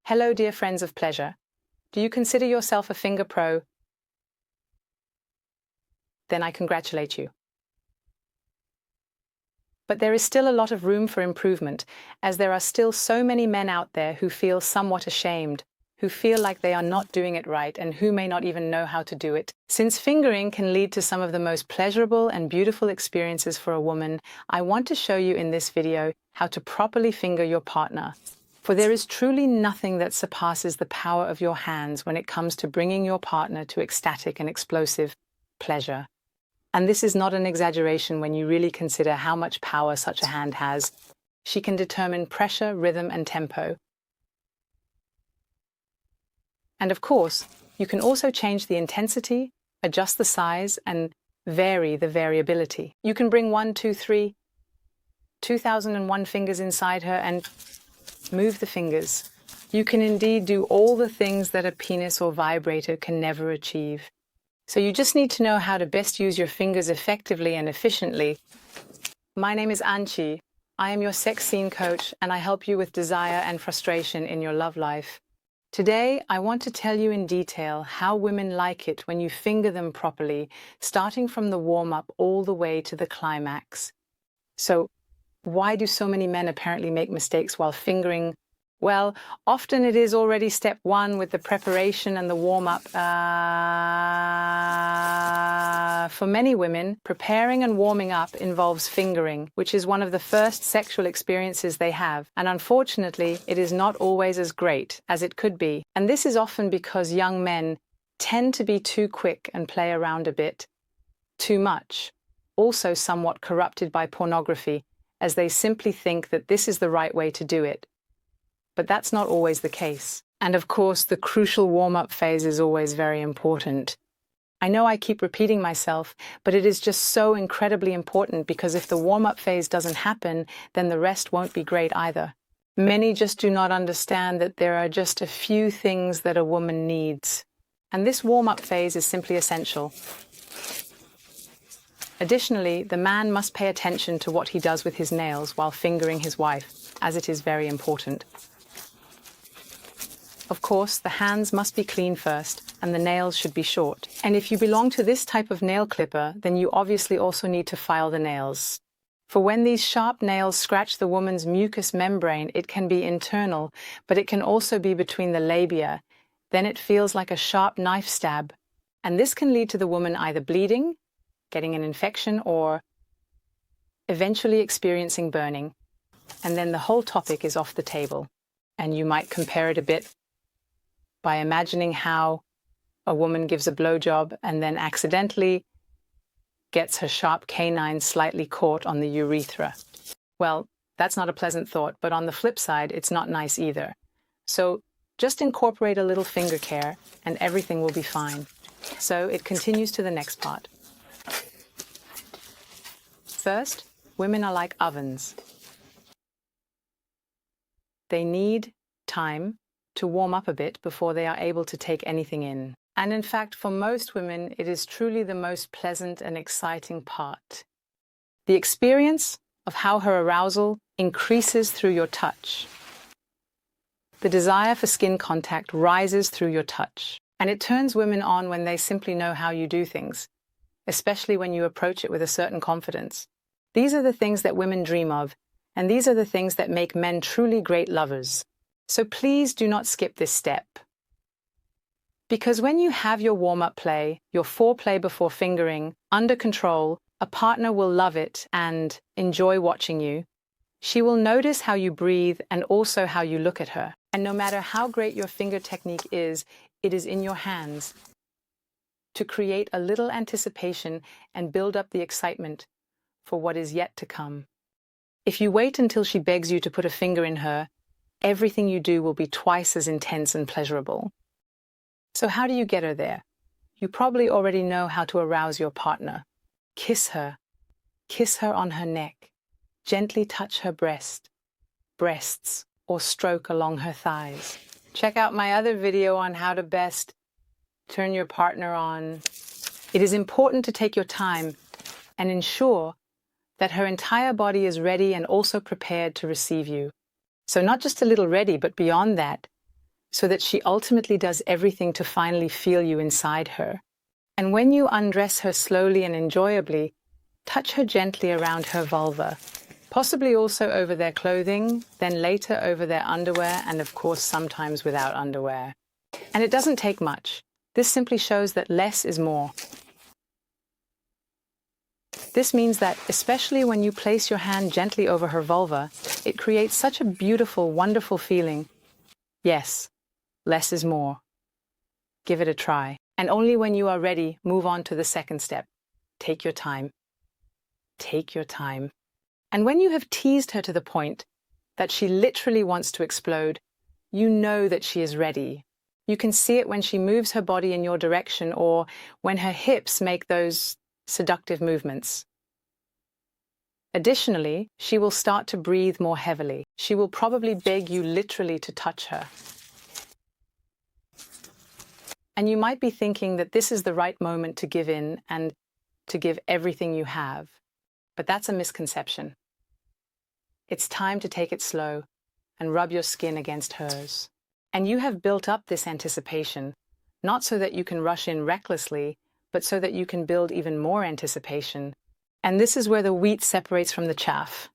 Hello, dear friends of pleasure. Do you consider yourself a finger pro? Then I congratulate you. But there is still a lot of room for improvement, as there are still so many men out there who feel somewhat ashamed, who feel like they are not doing it right, and who may not even know how to do it. Since fingering can lead to some of the most pleasurable and beautiful experiences for a woman, I want to show you in this video how to properly finger your partner. For there is truly nothing that surpasses the power of your hands when it comes to bringing your partner to ecstatic and explosive pleasure. And this is not an exaggeration when you really consider how much power such a hand has. She can determine pressure, rhythm, and tempo. And of course, you can also change the intensity, adjust the size, and vary the variability. You can bring 1, 2, 3, 2001 fingers inside her and move the fingers. You can indeed do all the things that a penis or vibrator can never achieve. So you just need to know how to best use your fingers effectively and efficiently. My name is Anchi. I am your sex scene coach, and I help you with desire and frustration in your love life. Today, I want to tell you in detail how women like it when you finger them properly, starting from the warm-up all the way to the climax. So, why do so many men apparently make mistakes while fingering? Well, often it is already step 1 with the preparation and the warm-up. For many women, preparing and warming up involves fingering, which is one of the first sexual experiences they have. And unfortunately, it is not always as great as it could be. And this is often because young men tend to be too quick and play around a bit, too much. Also somewhat corrupted by pornography, as they simply think that this is the right way to do it. But that's not always the case. And of course, the crucial warm-up phase is always very important. I know I keep repeating myself, but it is just so incredibly important because if the warm-up phase doesn't happen, then the rest won't be great either. Many just do not understand that there are just a few things that a woman needs. And this warm-up phase is simply essential. Additionally, the man must pay attention to what he does with his nails while fingering his wife, as it is very important. Of course, the hands must be clean first, and the nails should be short. And if you belong to this type of nail clipper, then you obviously also need to file the nails. For when these sharp nails scratch the woman's mucous membrane, it can be internal, but it can also be between the labia. Then it feels like a sharp knife stab. And this can lead to the woman either bleeding, getting an infection, or eventually experiencing burning. And then the whole topic is off the table. And you might compare it a bit by imagining how a woman gives a blowjob and then accidentally gets her sharp canine slightly caught on the urethra. Well, that's not a pleasant thought, but on the flip side, it's not nice either. So just incorporate a little finger care and everything will be fine. So it continues to the next part. First, women are like ovens. They need time to warm up a bit before they are able to take anything in. And in fact, for most women, it is truly the most pleasant and exciting part. The experience of how her arousal increases through your touch. The desire for skin contact rises through your touch. And it turns women on when they simply know how you do things, especially when you approach it with a certain confidence. These are the things that women dream of, and these are the things that make men truly great lovers. So please do not skip this step. Because when you have your warm-up play, your foreplay before fingering, under control, a partner will love it and enjoy watching you. She will notice how you breathe and also how you look at her. And no matter how great your finger technique is, it is in your hands to create a little anticipation and build up the excitement for what is yet to come. If you wait until she begs you to put a finger in her, everything you do will be twice as intense and pleasurable. So how do you get her there? You probably already know how to arouse your partner. Kiss her on her neck, gently touch her breasts, or stroke along her thighs. Check out my other video on how to best turn your partner on. It is important to take your time and ensure that her entire body is ready and also prepared to receive you. So not just a little ready, but beyond that, so that she ultimately does everything to finally feel you inside her. And when you undress her slowly and enjoyably, touch her gently around her vulva, possibly also over their clothing, then later over their underwear, and of course sometimes without underwear. And it doesn't take much. This simply shows that less is more. This means that, especially when you place your hand gently over her vulva, it creates such a beautiful, wonderful feeling. Yes, less is more. Give it a try. And only when you are ready, move on to the second step. Take your time. Take your time. And when you have teased her to the point that she literally wants to explode, you know that she is ready. You can see it when she moves her body in your direction or when her hips make those seductive movements. Additionally, she will start to breathe more heavily. She will probably beg you literally to touch her. And you might be thinking that this is the right moment to give in and to give everything you have. But that's a misconception. It's time to take it slow and rub your skin against hers. And you have built up this anticipation, not so that you can rush in recklessly, but so that you can build even more anticipation. And this is where the wheat separates from the chaff.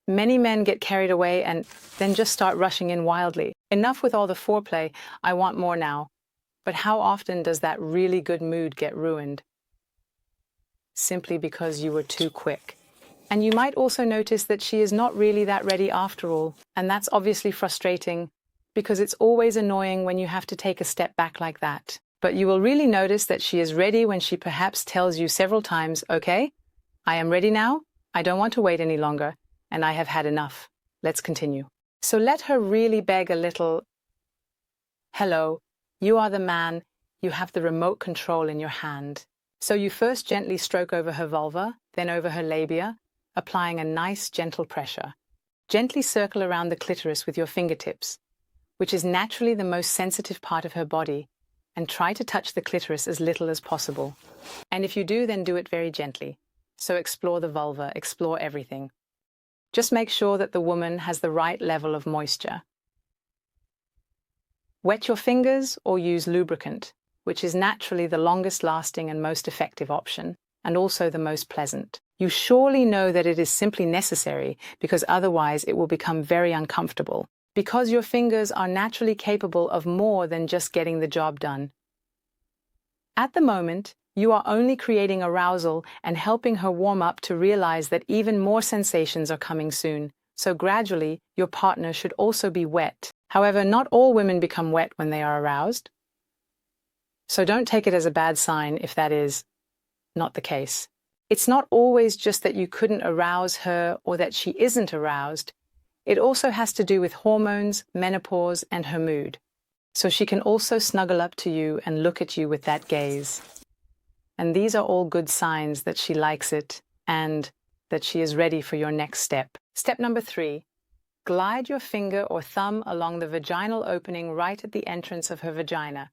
Many men get carried away and then just start rushing in wildly. Enough with all the foreplay, I want more now. But how often does that really good mood get ruined? Simply because you were too quick. And you might also notice that she is not really that ready after all. And that's obviously frustrating because it's always annoying when you have to take a step back like that. But you will really notice that she is ready when she perhaps tells you several times, okay, I am ready now, I don't want to wait any longer, and I have had enough. Let's continue. So let her really beg a little, hello, you are the man, you have the remote control in your hand. So you first gently stroke over her vulva, then over her labia, applying a nice gentle pressure. Gently circle around the clitoris with your fingertips, which is naturally the most sensitive part of her body, and try to touch the clitoris as little as possible. And if you do, then do it very gently. So explore the vulva, explore everything. Just make sure that the woman has the right level of moisture. Wet your fingers or use lubricant, which is naturally the longest lasting and most effective option, and also the most pleasant. You surely know that it is simply necessary because otherwise it will become very uncomfortable, because your fingers are naturally capable of more than just getting the job done. At the moment, you are only creating arousal and helping her warm up to realize that even more sensations are coming soon. So gradually, your partner should also be wet. However, not all women become wet when they are aroused. So don't take it as a bad sign if that is not the case. It's not always just that you couldn't arouse her or that she isn't aroused. It also has to do with hormones, menopause, and her mood. So she can also snuggle up to you and look at you with that gaze. And these are all good signs that she likes it and that she is ready for your next step. Step number 3, glide your finger or thumb along the vaginal opening right at the entrance of her vagina.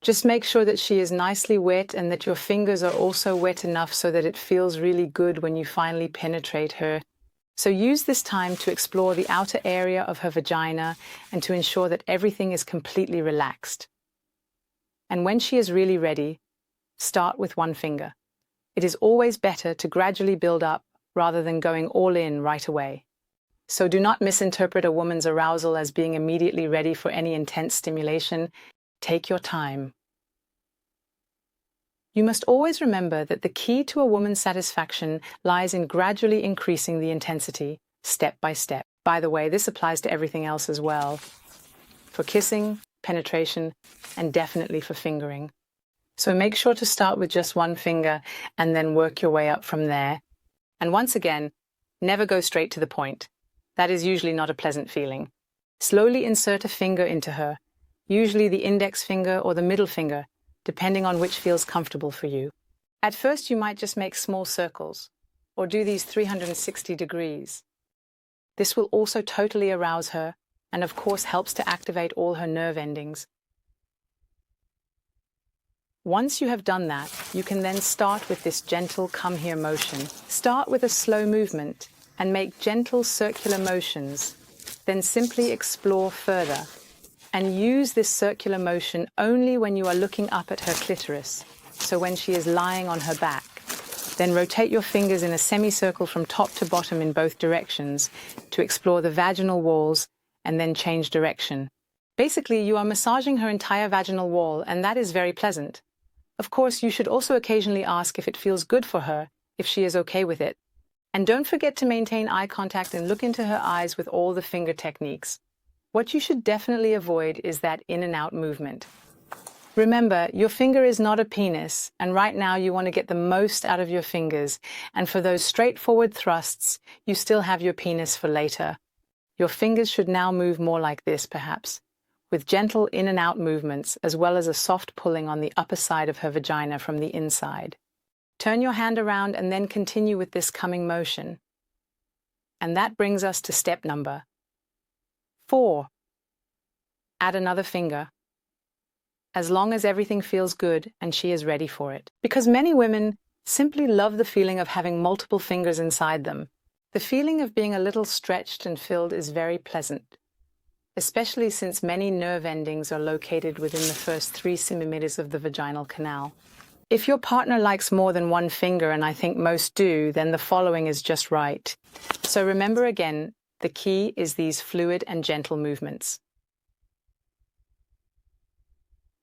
Just make sure that she is nicely wet and that your fingers are also wet enough so that it feels really good when you finally penetrate her. So use this time to explore the outer area of her vagina and to ensure that everything is completely relaxed. And when she is really ready, start with one finger. It is always better to gradually build up rather than going all in right away. So do not misinterpret a woman's arousal as being immediately ready for any intense stimulation. Take your time. You must always remember that the key to a woman's satisfaction lies in gradually increasing the intensity, step by step. By the way, this applies to everything else as well. For kissing, penetration, and definitely for fingering. So make sure to start with just one finger and then work your way up from there. And once again, never go straight to the point. That is usually not a pleasant feeling. Slowly insert a finger into her, usually the index finger or the middle finger, depending on which feels comfortable for you. At first, you might just make small circles, or do these 360 degrees. This will also totally arouse her, and of course helps to activate all her nerve endings. Once you have done that, you can then start with this gentle come here motion. Start with a slow movement, and make gentle circular motions, then simply explore further. And use this circular motion only when you are looking up at her clitoris, so when she is lying on her back. Then rotate your fingers in a semicircle from top to bottom in both directions to explore the vaginal walls and then change direction. Basically, you are massaging her entire vaginal wall, and that is very pleasant. Of course, you should also occasionally ask if it feels good for her, if she is okay with it. And don't forget to maintain eye contact and look into her eyes with all the finger techniques. What you should definitely avoid is that in and out movement. Remember, your finger is not a penis, and right now you want to get the most out of your fingers, and for those straightforward thrusts, you still have your penis for later. Your fingers should now move more like this, perhaps, with gentle in and out movements, as well as a soft pulling on the upper side of her vagina from the inside. Turn your hand around and then continue with this coming motion. And that brings us to step number 4. Add another finger, as long as everything feels good and she is ready for it. Because many women simply love the feeling of having multiple fingers inside them. The feeling of being a little stretched and filled is very pleasant, especially since many nerve endings are located within the first 3 centimeters of the vaginal canal. If your partner likes more than one finger, and I think most do, then the following is just right. So remember again, the key is these fluid and gentle movements.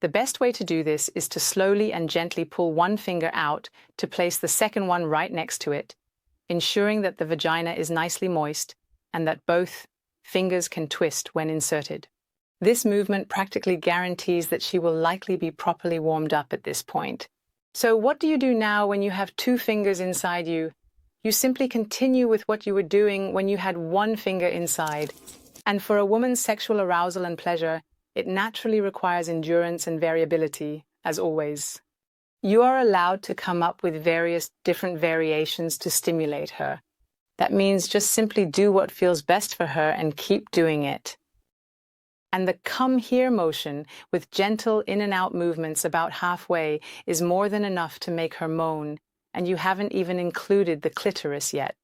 The best way to do this is to slowly and gently pull one finger out to place the second one right next to it, ensuring that the vagina is nicely moist and that both fingers can twist when inserted. This movement practically guarantees that she will likely be properly warmed up at this point. So what do you do now when you have 2 fingers inside you? You simply continue with what you were doing when you had 1 finger inside. And for a woman's sexual arousal and pleasure, it naturally requires endurance and variability, as always. You are allowed to come up with various different variations to stimulate her. That means just simply do what feels best for her and keep doing it. And the come here motion with gentle in and out movements about halfway is more than enough to make her moan, and you haven't even included the clitoris yet.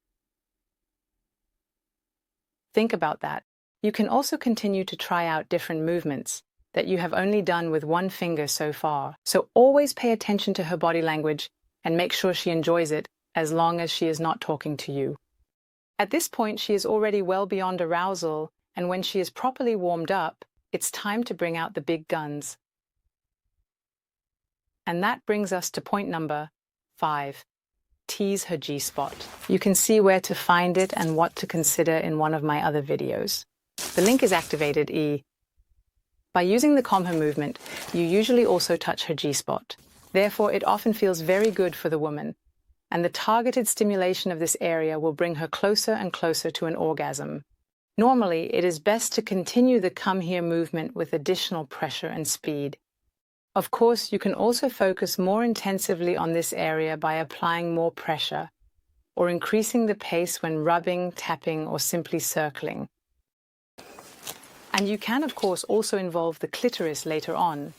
Think about that. You can also continue to try out different movements that you have only done with 1 finger so far. So always pay attention to her body language and make sure she enjoys it as long as she is not talking to you. At this point, she is already well beyond arousal, and when she is properly warmed up, it's time to bring out the big guns. And that brings us to point number 5. Tease her G-spot. You can see where to find it and what to consider in one of my other videos. The link is activated. By using the comb her movement, you usually also touch her G-spot. Therefore, it often feels very good for the woman, and the targeted stimulation of this area will bring her closer and closer to an orgasm. Normally, it is best to continue the come here movement with additional pressure and speed. Of course, you can also focus more intensively on this area by applying more pressure, or increasing the pace when rubbing, tapping, or simply circling. And you can, of course, also involve the clitoris later on.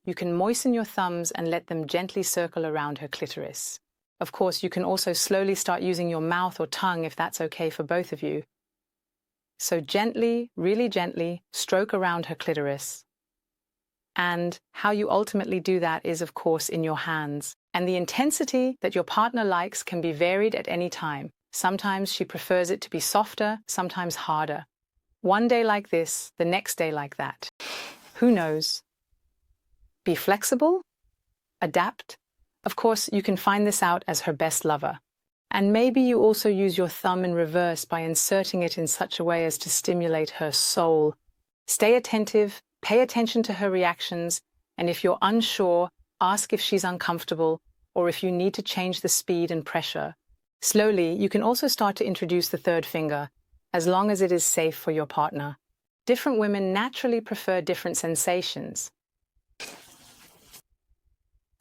You can moisten your thumbs and let them gently circle around her clitoris. Of course, you can also slowly start using your mouth or tongue if that's okay for both of you. So gently, really gently, stroke around her clitoris. And how you ultimately do that is, of course, in your hands. And the intensity that your partner likes can be varied at any time. Sometimes she prefers it to be softer, sometimes harder. One day like this, the next day like that. Who knows? Be flexible, adapt. Of course, you can find this out as her best lover. And maybe you also use your thumb in reverse by inserting it in such a way as to stimulate her soul. Stay attentive, pay attention to her reactions, and if you're unsure, ask if she's uncomfortable or if you need to change the speed and pressure. Slowly, you can also start to introduce the 3rd finger, as long as it is safe for your partner. Different women naturally prefer different sensations.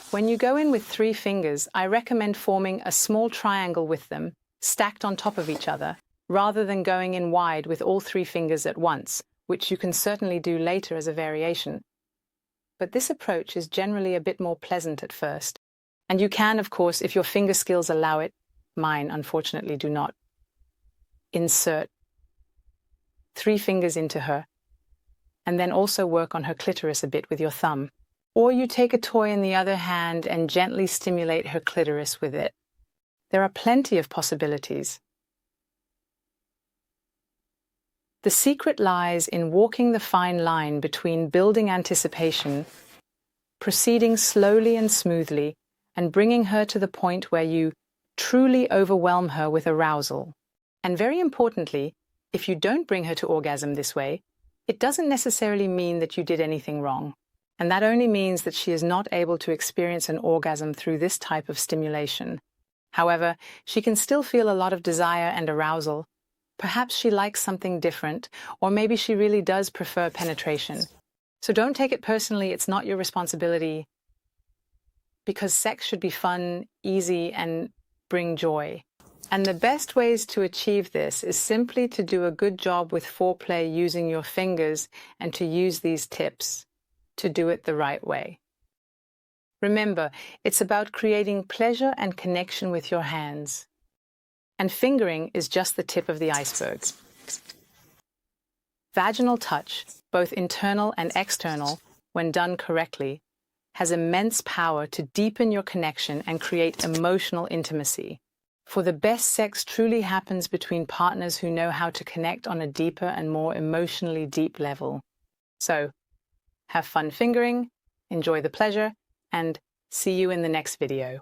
When you go in with 3 fingers, I recommend forming a small triangle with them, stacked on top of each other, rather than going in wide with all 3 fingers at once, which you can certainly do later as a variation. But this approach is generally a bit more pleasant at first. And you can, of course, if your finger skills allow it, mine unfortunately do not, insert 3 fingers into her, and then also work on her clitoris a bit with your thumb. Or you take a toy in the other hand and gently stimulate her clitoris with it. There are plenty of possibilities. The secret lies in walking the fine line between building anticipation, proceeding slowly and smoothly, and bringing her to the point where you truly overwhelm her with arousal. And very importantly, if you don't bring her to orgasm this way, it doesn't necessarily mean that you did anything wrong. And that only means that she is not able to experience an orgasm through this type of stimulation. However, she can still feel a lot of desire and arousal. Perhaps she likes something different, or maybe she really does prefer penetration. So don't take it personally, it's not your responsibility, because sex should be fun, easy, and bring joy. And the best ways to achieve this is simply to do a good job with foreplay using your fingers and to use these tips to do it the right way. Remember, it's about creating pleasure and connection with your hands. And fingering is just the tip of the iceberg. Vaginal touch, both internal and external, when done correctly, has immense power to deepen your connection and create emotional intimacy. For the best sex truly happens between partners who know how to connect on a deeper and more emotionally deep level. So, have fun fingering, enjoy the pleasure, and see you in the next video.